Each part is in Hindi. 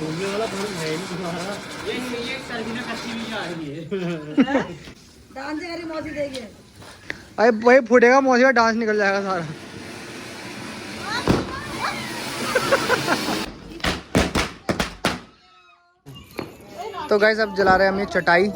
घूमने वाला फोन है नहीं तुम्हारा। ये टर्मिनल कच्ची भी आ रही है। डांस करी मौसी देगी। अरे भाई फूटेगा मौसी का डांस निकल जाएगा सारा। तो गाइस अब जला रहे हैं हम ये चटाई।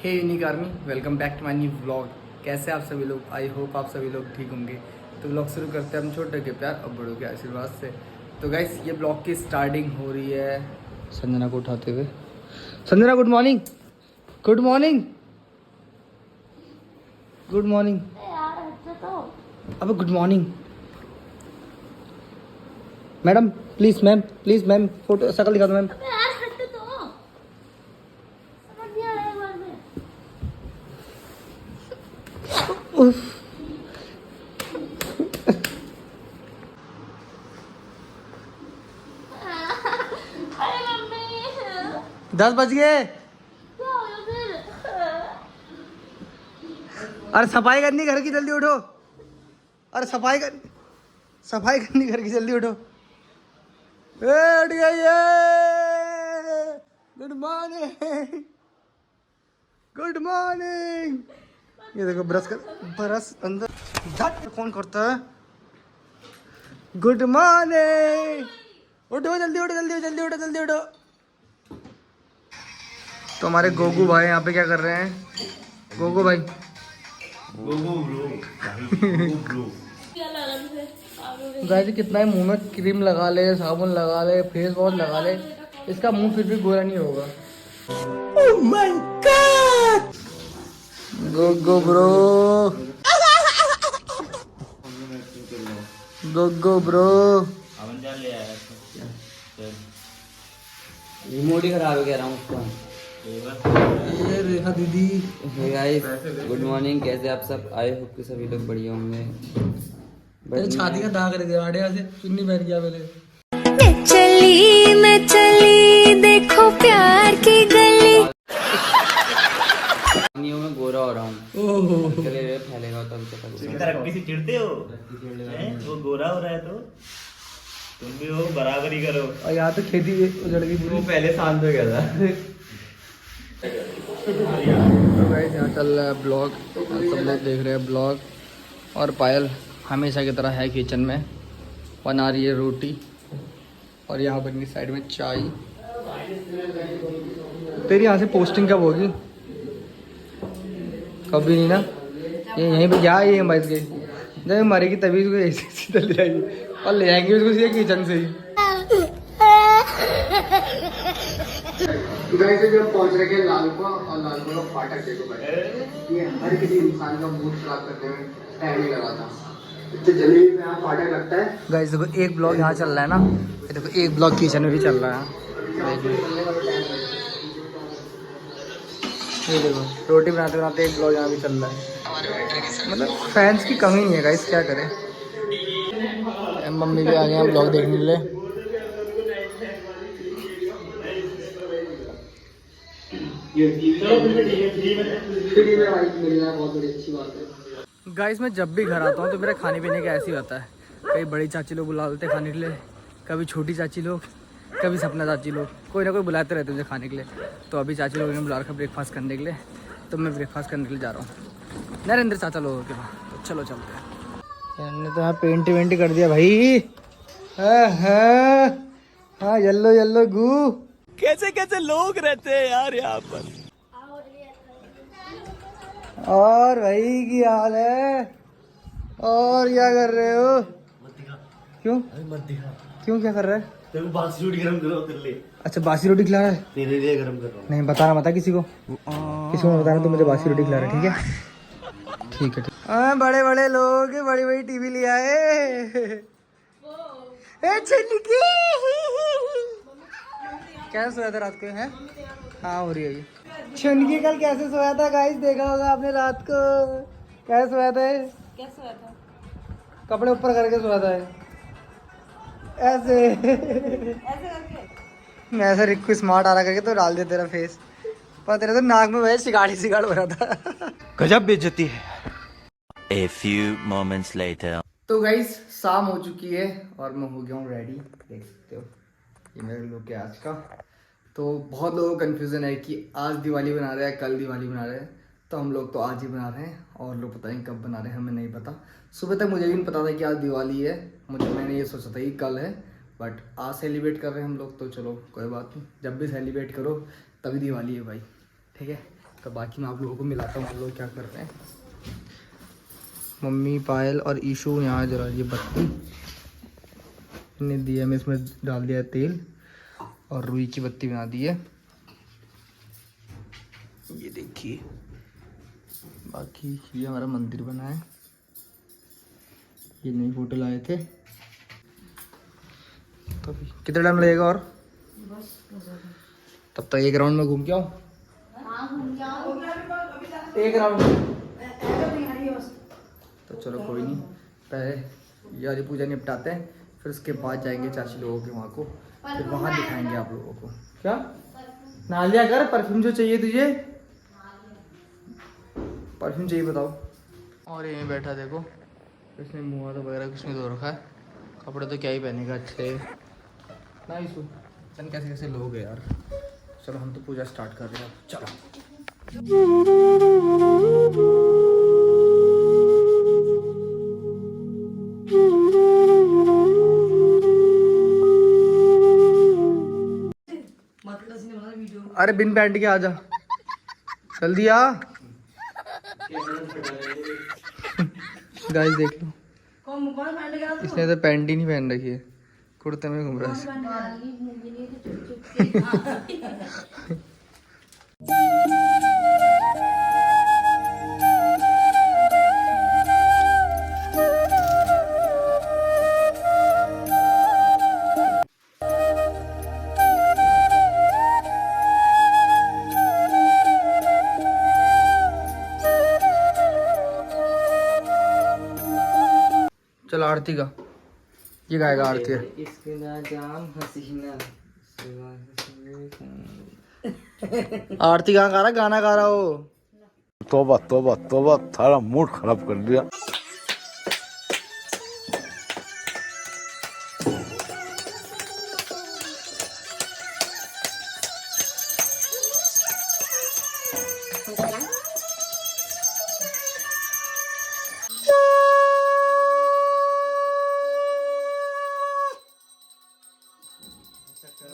Hey unique army, welcome back to my new vlog. कैसे आप सभी लोग? आई होप आप सभी लोग ठीक होंगे। तो व्लॉग शुरू करते हैं हम छोटे के प्यार और बड़ों के आशीर्वाद से। तो गाइस ये ब्लॉग की स्टार्टिंग हो रही है संजना को उठाते हुए। Sanjana good morning. Good morning. Good morning. अब good morning madam. Please ma'am photo शकल दिखा दो मैम। उफ। 10 बज गए। अरे सफाई करनी घर की, जल्दी उठो। अरे सफाई करनी घर की, जल्दी उठो। उठ गई है। Good morning. Good morning. ये देखो ब्रश अंदर झट कौन करता है। Good morning. उठो जल्दी उठो, जल्दी उठो, जल्दी उठो। तो हमारे गोगू भाई यहाँ पे क्या कर रहे हैं? गोगू भाई गाइस कितना ही मुंह में क्रीम लगा ले, साबुन लगा ले, फेस वॉश लगा ले, इसका मुंह फिर भी गोरा नहीं होगा। Oh my God! Go go bro, go go bro. Remote ही खराब है कह रहा हूँ उसको। ये रेखा दीदी। हे गाइस गुड मॉर्निंग, कैसे आप सब? आई होप कि सभी लोग बढ़िया होंगे। तेरे छाती का दाग रख दिया आड़े से, चुन्नी पहन गया पहले। मैं चली देखो प्यार की गली। पानियों में गोरा हो रहा हूँ। ओहो चले फैलेगा तो अभी तक किसी चिढ़ते हो? वो गोरा हो रहा है तो तुम भी हो, बराबरी करो। और यहाँ तो खेती उजड़ गई पूरी। पहले शांत हो गया था। तो गाइस यहाँ चल रहा है ब्लॉग, सब लोग देख रहे हैं ब्लॉग। और पायल हमेशा की तरह है किचन में, बना रही है रोटी। और यहाँ पर इनकी साइड में चाय। तेरी यहाँ से पोस्टिंग कब होगी? कभी नहीं ना। ये यहीं पे क्या ये बैठ गई, जब मरेगी तभी उसको ऐसे सीधा ले जाएगी और ले जाएंगे उसको सीधे किचन से ही। गाइस जब हम पहुंच रहे हैं लालपुर, और लालपुर का फाटक देखो भाई, ये हर किसी इंसान का मूड खराब करने में टाइम नहीं लगाता। इतने जल्दी में यहाँ फाटक लगता है। गाइस देखो एक ब्लॉग यहाँ चल रहा है ना, ये देखो एक ब्लॉग किचन में भी चल रहा है। ये देखो रोटी बनाते बनाते एक ब्लॉग यहाँ भी चल रहा है। मतलब फैंस की कमी नहीं है गाइस, क्या करें। मम्मी भी आ गए हैं ब्लॉग देखने के लिए। गाइस मैं जब भी घर आता हूँ तो मेरा खाने पीने का ऐसे ही होता है। कभी बड़ी चाची लोग बुला लेते खाने के लिए, कभी छोटी चाची लोग, कभी सपना चाची लोग, कोई ना कोई बुलाते रहते मुझे खाने के लिए। तो अभी चाची लोगों ने बुला रखा ब्रेकफास्ट करने के लिए, तो मैं ब्रेकफास्ट करने के लिए जा रहा हूँ नरेंद्र चाचा लोगों के पास। तो चलो चलते हैं। ने तो यहाँ पेंट वेंट कर दिया भाई। हाँ येलो येलो गू। कैसे कैसे लोग रहते हैं यार यहाँ पर। और भाई की हाल है? और क्या कर रहे हो? क्यों क्यों क्या कर रहा है? तेरे को बासी रोटी गरम करो तेरे लिए। अच्छा बासी रोटी खिला रहा है? तेरे लिए गरम कर रहा हूँ। नहीं बताना मत किसी को, किसी को बताना तो मुझे बासी रोटी खिला रहा है। ठीक है ठीक है ठीक। बड़े बड़े लोग बड़ी बड़ी टीवी ले आए। कैसे सोया था रात को? है हाँ हो रही है। छुनकी कल कैसे सोया था गाइस, देखा होगा आपने रात को कैसे सोया था? क्या सोया था? कपड़े ऊपर करके सोया था ऐसे। ऐसे करके मैं ऐसा रिक्कू स्मार्ट आ रहा करके तो डाल दे तेरा फेस। पर तेरे तो नाक में वही सिगाड़ हो रहा था। गजब बेइज्जती है। A few moments later. तो गाइस शाम हो चुकी है और मैं हो गया हूँ रेडी, देख सकते हो ये मेरा लुक है आज का। तो बहुत लोगों को कन्फ्यूज़न है कि आज दिवाली बना रहे हैं कल दिवाली बना रहे हैं, तो हम लोग तो आज ही बना रहे हैं और लोग पता नहीं कब बना रहे हैं, हमें नहीं पता। सुबह तक मुझे भी नहीं पता था कि आज दिवाली है, मैंने ये सोचा था कि कल है, बट आज सेलिब्रेट कर रहे हैं हम लोग। तो चलो कोई बात नहीं, जब भी सेलिब्रेट करो तभी दिवाली है भाई, ठीक है। तो बाकी मैं आप लोगों को मिलाता हूँ हम लोग क्या कर रहे हैं। मम्मी, पायल और ईशू यहाँ जला रही है बत्ती, इन्हें दिया में इसमें डाल दिया तेल और रुई की बत्ती बना दी है, ये देखिए। बाकी ये हमारा मंदिर बना है, ये नई फोटो लाए थे। तो कितना टाइम लगेगा और तब तक एक राउंड में घूम के आओ। एक राउंड, तो चलो कोई नहीं, पहले यारी पूजा निपटाते हैं, फिर उसके बाद जाएंगे चाची लोगों के वहाँ को, फिर वहाँ दिखाएंगे आप लोगों को। क्या नहा लिया कर, परफ्यूम जो चाहिए तुझे, परफ्यूम चाहिए बताओ। और यहीं बैठा देखो, इसने मुँह हाथ वगैरह कुछ नहीं धो रखा है, कपड़े तो क्या ही पहनेगा अच्छे ना इसको, चल कैसे कैसे लोग हैं यार। चलो हम तो पूजा स्टार्ट कर रहे हैं, चलो। अरे बिन पैंट के आ जा, जल्दी आ। गाइस देख लो, इसने तो पैंट ही नहीं पहन रखी है, कुर्ते में घूम रहा है। चल आरती का, ये गाएगा आरती है। आरती कहाँ गा रहा, गाना गा रहा हो। तौबा तौबा तौबा, थारा मूड खराब कर दिया।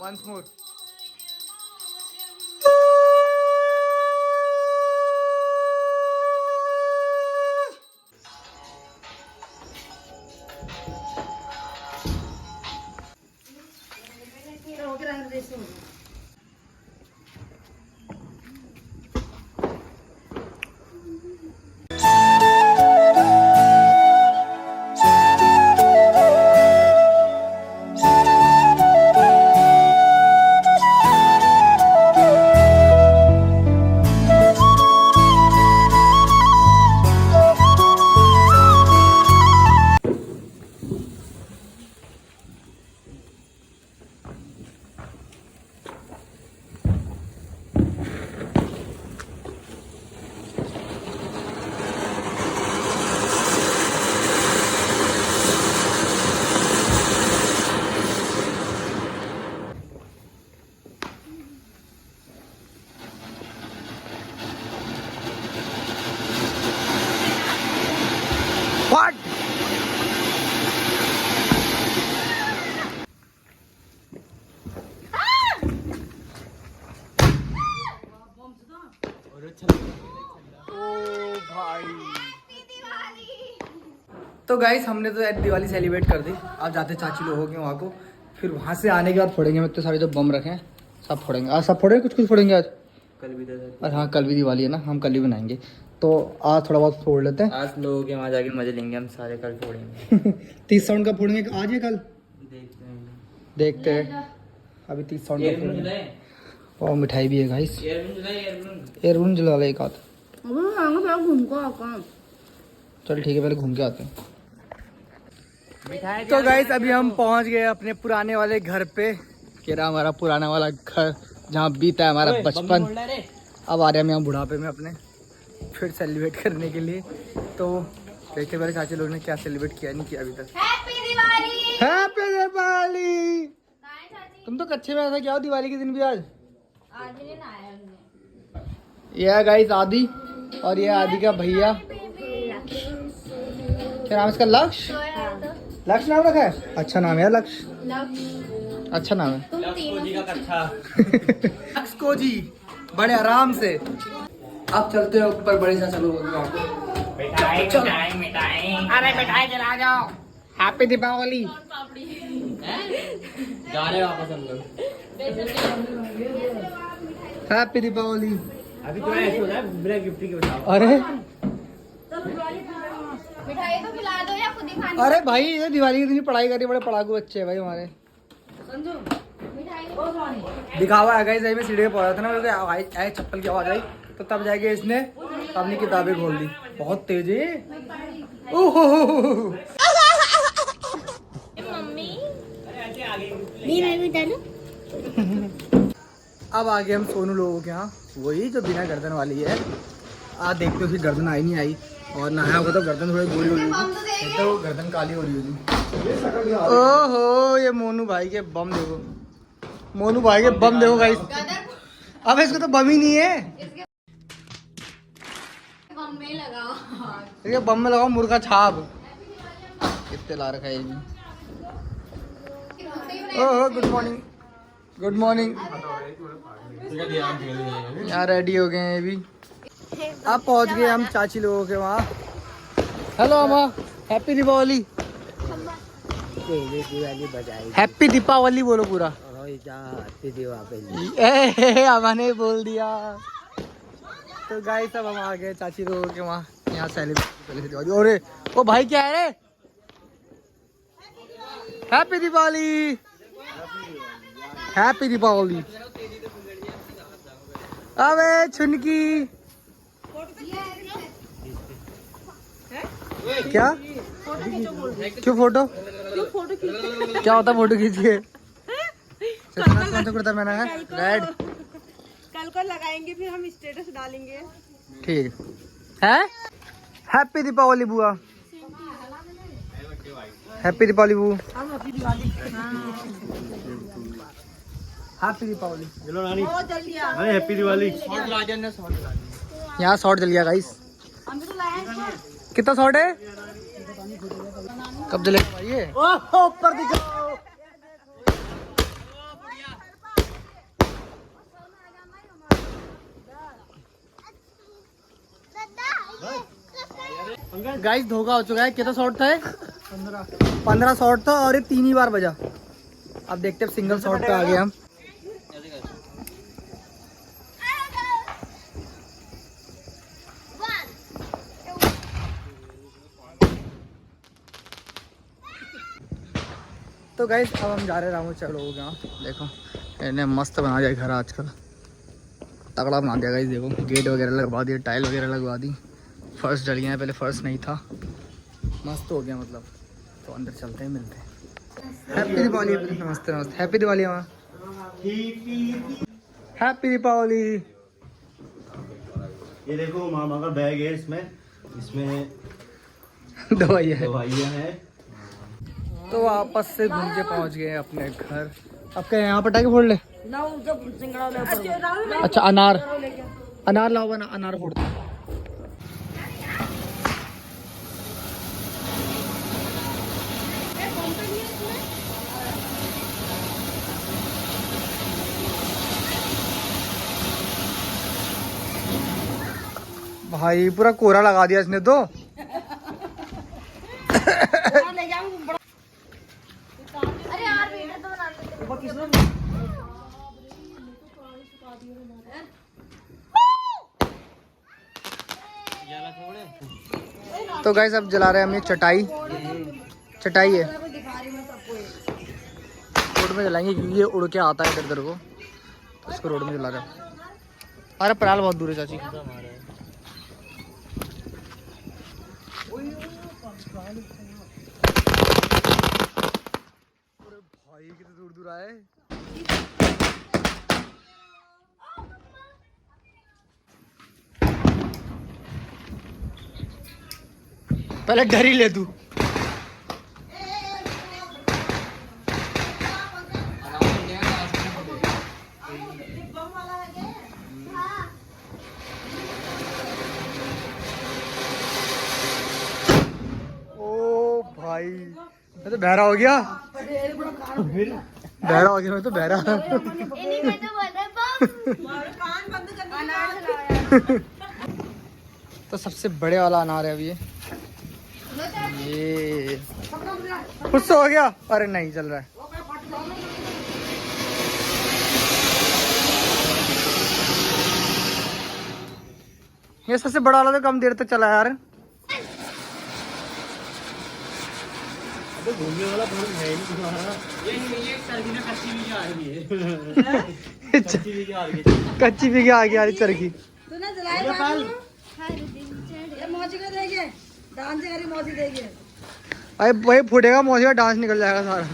Once more. What? तो गाइस हमने तो दिवाली सेलिब्रेट कर दी, आज जाते चाची लोगों के वहाँ को, फिर वहाँ से आने के बाद फोड़ेंगे। हम इतने सारे जो बम रखे हैं सब फोड़ेंगे आज, सब फोड़ेंगे, कुछ कुछ फोड़ेंगे आज, कल भी और हाँ कल भी दिवाली है ना, हम कल ही बनाएंगे, तो आज थोड़ा बहुत फोड़ लेते हैं। आज लोगों के वहाँ जाके मजे लेंगे हम सारे, कल फोड़ेंगे। 30 साउंड का फोड़ेंगे, आज या कल देखते हैं। अभी 30 साउंड का फोड़ेंगे, और मिठाई भी है गाइस, एयरबलून जला ले एक हाथ। चल ठीक है, पहले घूम के आते हैं। तो गाइस अभी हम पहुंच गए अपने पुराने वाले घर पे, कि रहा हमारा पुराना वाला घर जहाँ बीता है हमारा बचपन। अब आ रहे हैं हम यहाँ बुढ़ापे में अपने फिर सेलिब्रेट करने के लिए। तो देखते मेरे चाची लोग ने क्या सेलिब्रेट किया नहीं किया अभी तक। हैप्पी दिवाली। हैप्पी दिवाली। तुम तो कच्चे में ऐसा क्या हो दिवाली के दिन भी आज नहीं नहाया हमने। ये है गाइस आदि और ये आदि का भैया, क्या नाम है इसका? लक्ष्य। लक्ष्य नाम रखा है, अच्छा नाम है लक्ष्य, अच्छा नाम है। लक्ष्य को जी बड़े आराम से। अब चलते हैं ऊपर, बड़े सा चलो वहाँ पे। मिठाई अरे मिठाई चला जाओ। हैप्पी दीपावली। जा रहे वापस हम लोग। हैप्पी दीपावली। अभी तो ऐसे हो रहा है बिना गिफ्ट के बताओ। अरे मिठाई तो खिला दो या खुद ही खानी। अरे भाई ये दिवाली के दिन ही पढ़ाई करी, बड़े पढ़ाकू बच्चे हैं भाई हमारे। दिखावा है गाइस, मैं सीढ़ी पे पहुंचा था ना, मेरे को आई चप्पल की आवाज आई तो तब जाके इसने अपनी किताबें खोल दी। बहुत तेज है। ओहो अब आ गए हम सोनू लोगों के यहाँ, वही जो बिना गर्दन वाली है। आज देखते हो उसकी गर्दन आई नहीं आई, और नहाया होगा तो गर्दन थोड़ी गोरी हो रही होगी, तो गर्दन काली हो रही होगी। ओहो ये मोनू भाई के बम देखो, मोनू भाई के बम देखो गाइस। अब इसको तो बम ही नहीं है, बम में लगाओ। ये बम में लगाओ मुर्गा छाप। कितने ला रखा है ये भी। ओहो गुड मॉर्निंग, गुड मॉर्निंग। यहाँ रेडी हो गए हैं ये भी। अब पहुंच गए हम चाची लोगों के वहाँ। हेलो अम्मा, हैप्पी दीपावली। हैप्पी दीपावली बोलो पूरा। अम्मा ने बोल दिया। तो गाइस सब हम आ गए चाची लोगों के वहाँ, यहाँ सेलिब्रेट। अरे ओ भाई क्या है रे? Happy Deepawali, happy Deepawali. अबे छुनकी क्या? क्यों फोटो? क्या होता फोटो खींचिए? कौन सा कुर्ता पहना है? रेड। कल को लगाएंगे फिर हम स्टेटस डालेंगे। ठीक है। हैप्पी दीपावली बुआ। हैप्पी दीपावली बुआ। हैप्पी दीपावली। चलो नानी, अरे हैप्पी दिवाली। यहाँ शॉट जल गया गाइस। कितना शॉट है? कब जलेगा भाई ये? ऊपर दिखाओ। गाइस धोखा हो चुका है। कितना शॉट था? 15 शॉट था और ये 3 ही बार बजा। अब देखते हैं सिंगल शॉट पे आ गए हम। तो गाइस अब हम जा रहे हैं रामू चलो हो गया। देखो इन्हें मस्त बना दिया घर, आजकल तगड़ा बना दिया गाइस। देखो गेट वगैरह लगवा दिए, टाइल वगैरह लगवा दी, फर्श डल गया है, पहले फर्श नहीं था। मस्त हो गया मतलब। तो अंदर चलते हैं, मिलते हैं। हैप्पी दीपावली। नमस्ते नमस्ते। हैप्पी दिवाली माँ। हैप्पी दीपावली। ये देखो मामा का बैग है, इसमें दवाइयाँ हैं। तो वापस से घूम के पहुंच गए अपने घर। अब क्या यहाँ पटाखे फोड़ ले? अच्छा अनार, अनार लाओ बना, अनार फोड़ते हैं। भाई पूरा कोरा लगा दिया इसने तो। अरे यार वीडियो तो बना लेते। तो गाइस अब जला रहे हैं हम ये चटाई। चटाई है, रोड में जलाएंगे क्योंकि ये उड़ के आता है इधर उधर को, तो इसको रोड में जला रहे हैं। अरे पराल बहुत दूर है चाची। भाई कितने दूर दूर आए। पहले डर ही ले तू। ओ भाई मैं तो बहरा हो गया, बहरा हो गया मैं तो बहरा। तो सबसे बड़े वाला अनार है अभी ये खुद से हो गया। अरे नहीं चल रहा है। ये सबसे बड़ा वाला तो कम देर तक चला यार। घूमने वाला बहुत है नहीं तुम्हारा। ये सरगी ना कच्ची भी आ रही है। कच्ची भी आ रही है। कच्ची भी आ गया चरखी। तूने जलाया बाबू? ये मौसी को देंगे, डांस करी मौसी देंगे। अरे वही फूटेगा मौसी का डांस निकल जाएगा सारा।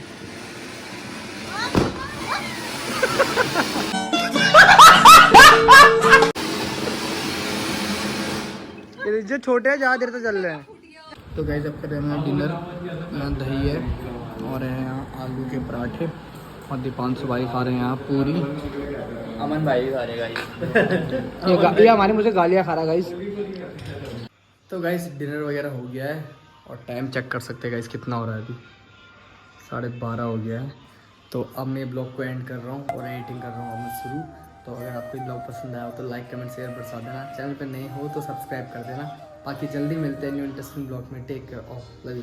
ये जो छोटे हैं ज्यादा देर तक चल रहे हैं। तो गाइस अब कर रहे हैं डिनर। यहाँ दही है और है यहाँ आलू के पराठे और दीपांशु भाई खा रहे हैं यहाँ पूरी। अमन भाई खा रहे गाइस। ये हमारे मुझे गालियाँ खा रहा गाइस। तो गाइस डिनर वगैरह हो गया है और टाइम चेक कर सकते हैं गाइस कितना हो रहा है अभी। 12:30 हो गया है। तो अब मैं ब्लॉग को एंड कर रहा हूँ और एडिटिंग कर रहा हूँ अब मैं शुरू। तो अगर आपको ब्लॉग पसंद आया हो तो लाइक कमेंट शेयर बरसा देना। चैनल पर नए हो तो सब्सक्राइब कर देना। बाकी जल्दी मिलते हैं न्यू इंटरेस्टिंग ब्लॉग में। Take care of love you.